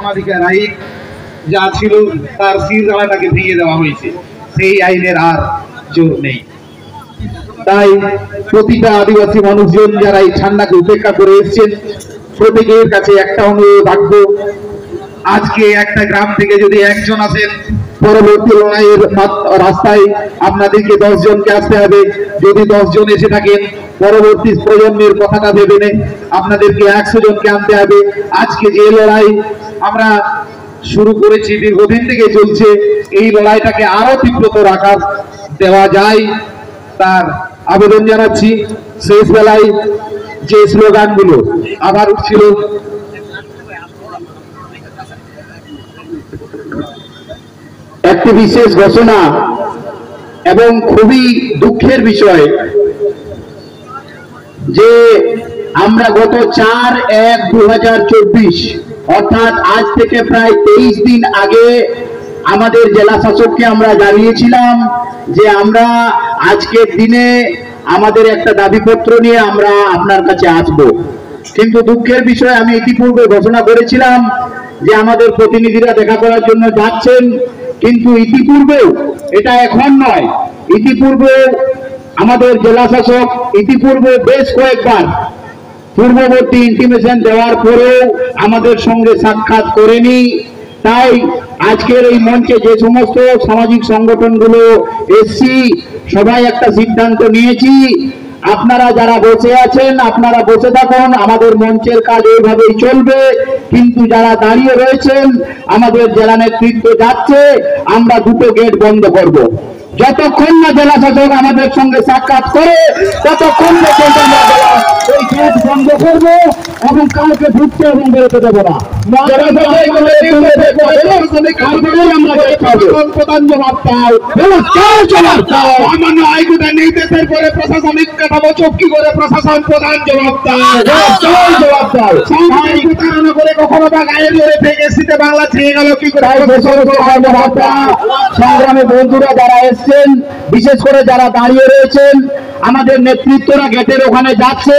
অনাধিকার আইন যা ছিল তার শিরদাঁড়াটাকে ভেঙে দেওয়া হয়েছে, সেই আইনের আর জোর নেই। তাই প্রতিটা আদিবাসী মানুষজন যারা এই ঠান্ডাকে উপেক্ষা করে এসছেন, প্রত্যেকের কাছে একটা অনুরোধ রাখবো, আজকে একটা গ্রাম থেকে যদি একজন আসেন, পরবর্তী লড়াইয়ের রাস্তায় আপনাদেরকে 10 জনকে আসতে হবে। যদি 10 জন এসে থাকেন, পরবর্তী প্রজন্মের কথাটা ভেবে নেই আপনাদেরকে 100 জনকে আনতে হবে। আজকে যে লড়াই আমরা শুরু করেছি, দীর্ঘদিন থেকে চলছে, এই লড়াইটাকে আরো তীব্রত রাখা দেওয়া যায় তার আবেদন জানাচ্ছি। শেষ বেলায় যে স্লোগানগুলো আবার উঠছিল, একটি বিশেষ ঘোষণা এবং খুবই দুঃখের বিষয় যে আমরা গত 4/1/2024 অর্থাৎ আজ থেকে প্রায় 23 দিন আগে আমাদের জেলা শাসককে আমরা জানিয়েছিলাম যে আমরা আজকের দিনে আমাদের একটা দাবিপত্র নিয়ে আমরা আপনার কাছে আসব। কিন্তু দুঃখের বিষয়, আমি ইতিপূর্বে ঘোষণা করেছিলাম যে আমাদের প্রতিনিধিরা দেখা করার জন্য যাচ্ছেন, কিন্তু ইতিপূর্বেও, এটা এখন নয়, ইতিপূর্বে আমাদের জেলা শাসক ইতিপূর্বে বেশ কয়েকবার পূর্ববর্তী ইন্টিমেশন দেওয়ার পরেও আমাদের সঙ্গে সাক্ষাৎ করেনি। তাই আজকের এই মঞ্চে যে সমস্ত সামাজিক সংগঠনগুলো এসছি, সবাই একটা সিদ্ধান্ত নিয়েছি, আপনারা যারা বসে আছেন আপনারা বসে থাকুন, আমাদের মঞ্চের কাজ এইভাবেই চলবে। কিন্তু যারা দাঁড়িয়ে রয়েছেন, আমাদের জেলা নেতৃত্ব যাচ্ছে, আমরা দুটো গেট বন্ধ করব। যতক্ষণ না জেলা শাসক আমাদের সঙ্গে সাক্ষাৎ করে ততক্ষণ পর্যন্ত আমরা এই গেট বন্ধ করব এবং কাউকে ঢুকতে এবং বেরোতে দেবো না। প্রধান জবাব দাও, সামান্য হাইকোর্টের নির্দেশের পরে প্রশাসনিক কাঠামো চুক্তি করে প্রশাসন প্রধান জবাব দাও। প্রতারণা করে কখনো বা গায়ের জোরে থেকে শীতে বাংলা ছেড়ে গেল কি করে? সংগ্রামী বন্ধুরা যারা এসছেন, বিশেষ করে যারা দাঁড়িয়ে রয়েছেন, আমাদের নেতৃত্বরা গেটের ওখানে যাচ্ছে,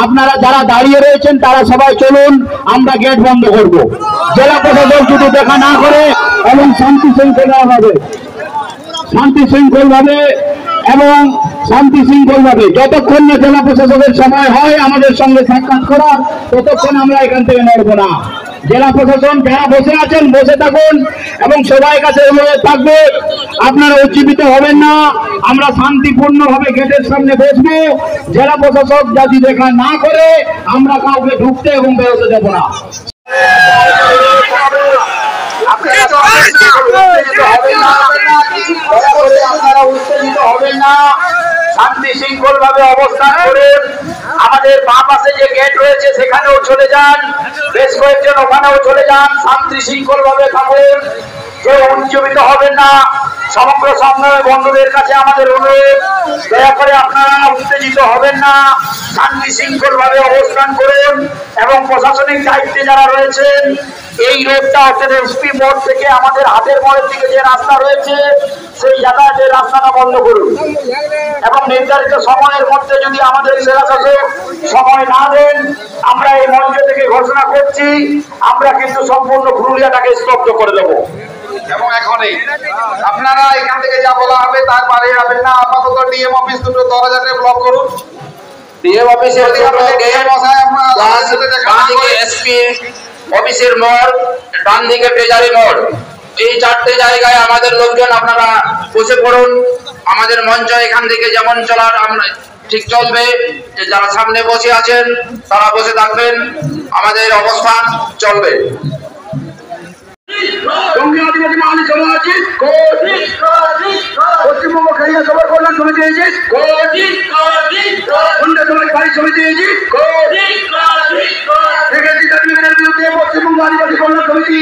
আপনারা যারা দাঁড়িয়ে রয়েছেন তারা সবাই চলুন, আমরা গেট বন্ধ করব। জেলা প্রশাসক যদি দেখা না করে এবং শান্তি শৃঙ্খল ভাবে যতক্ষণ না জেলা প্রশাসকের সময় হয় আমাদের সঙ্গে সাক্ষাৎ করার, ততক্ষণ আমরা এখান থেকে নড়ব না। জেলা প্রশাসন যারা বসে আছেন বসে থাকুন এবং সবাই কাছে অনুরোধ থাকবে, আপনারা উজ্জীবিত হবেন না, আমরা শান্তিপূর্ণ ভাবে গেটের সামনে বসবো। জেলা প্রশাসক যদি দেখা না করে আমরা কাউকে ঢুকতে এবং বেরোতে দেব না। আপনারা উত্তেজিত হবেন না, শান্তি শৃঙ্খল ভাবে অবস্থান করুন। আমাদের বাম পাশে যে গেট রয়েছে সেখানেও চলে যান, বেশ কয়েকজন ওখানেও চলে যান, শান্তি শৃঙ্খল ভাবে থাকুন, কেউ উজ্জীবিত হবেন না। সমগ্র সংগ্রামী বন্ধুদের কাছে আমাদের অনুরোধ, দয়া করে আপনারা উত্তেজিত হবেন না, শান্তি শৃঙ্খল ভাবে অবস্থান করুন এবং প্রশাসনিক দায়িত্বে যারা রয়েছেন, এই রোডটা অর্থাৎ এসপি মোড় থেকে আমাদের হাতের মোড়ের দিকে যে রাস্তা রয়েছে সেই যাতায়াতের রাস্তাটা বন্ধ করুন এবং নির্ধারিত সময়ের মধ্যে যদি আমাদের জেলা শাসক সময় না দেন, আমরা এই মঞ্চ থেকে ঘোষণা করছি, আমরা কিন্তু সম্পূর্ণ পুরুলিয়াটাকে স্তব্ধ করে দেবো। এবং এখনই আপনারা এখান থেকে যা বলা হবে তার পারে যাবেন না। আপাতত ডিএম অফিস দুটো দরজাতে ব্লক করুন। ডিএম অফিসের এসপি অফিসের মোড়, ডান দিকে ট্রেজারি মোড়, এই 4টে জায়গায় আমাদের লোকজন আপনারা বসে পড়ুন। আমাদের মঞ্চ এখান থেকে যেমন চলার আমরা ঠিক চলবে, যারা সামনে বসে আছেন তারা বসে থাকবেন, আমাদের অবস্থান চলবে। পশ্চিমবঙ্গ খেলিয়া সবার কল্যাণ সমিতি হয়েছে, সমিতি হয়েছে, বিরুদ্ধে পশ্চিমবঙ্গ আদিবাসী কল্যাণ সমিতি